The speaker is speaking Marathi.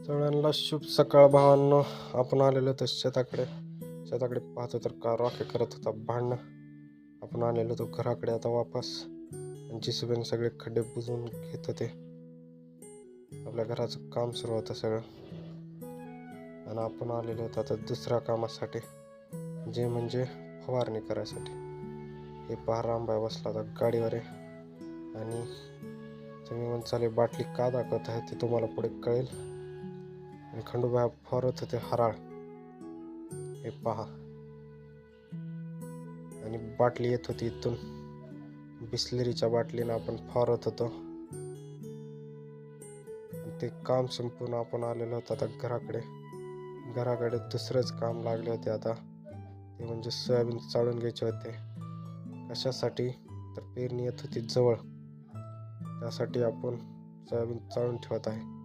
सगळ्यांना शुभ सकाळ भावांनो. आपण आलेलो तर शेताकडे पाहतो तर का रॉके करत होता भांडणं. आपण आलेलो तो घराकडे आता वापस. जीसीबीने सगळे खड्डे बुजवून घेत होते. आपल्या घराचं काम सुरू होतं सगळं. आणि आपण आलेलो होतो आता दुसऱ्या कामासाठी, जे म्हणजे फवारणी करायसाठी. हे पहा रामबाई बसला होता गाडीवर आहे आणि तुम्ही म्हणसाले बाटली का दाखवत आहे ते तुम्हाला पुढे कळेल. आणि खंडोबा फवारत होते हराळ, हे पहा. आणि बाटली येत होती इथून, बिस्लरीच्या बाटलीनं आपण फवारत होतो. ते काम संपून आपण आलेलो होतो आता घराकडे दुसरंच काम लागले होते आता. ते म्हणजे सोयाबीन चाळून घ्यायचे होते. कशासाठी तर पेरणी येत होती जवळ, त्यासाठी आपण सोयाबीन चाळून ठेवत आहे.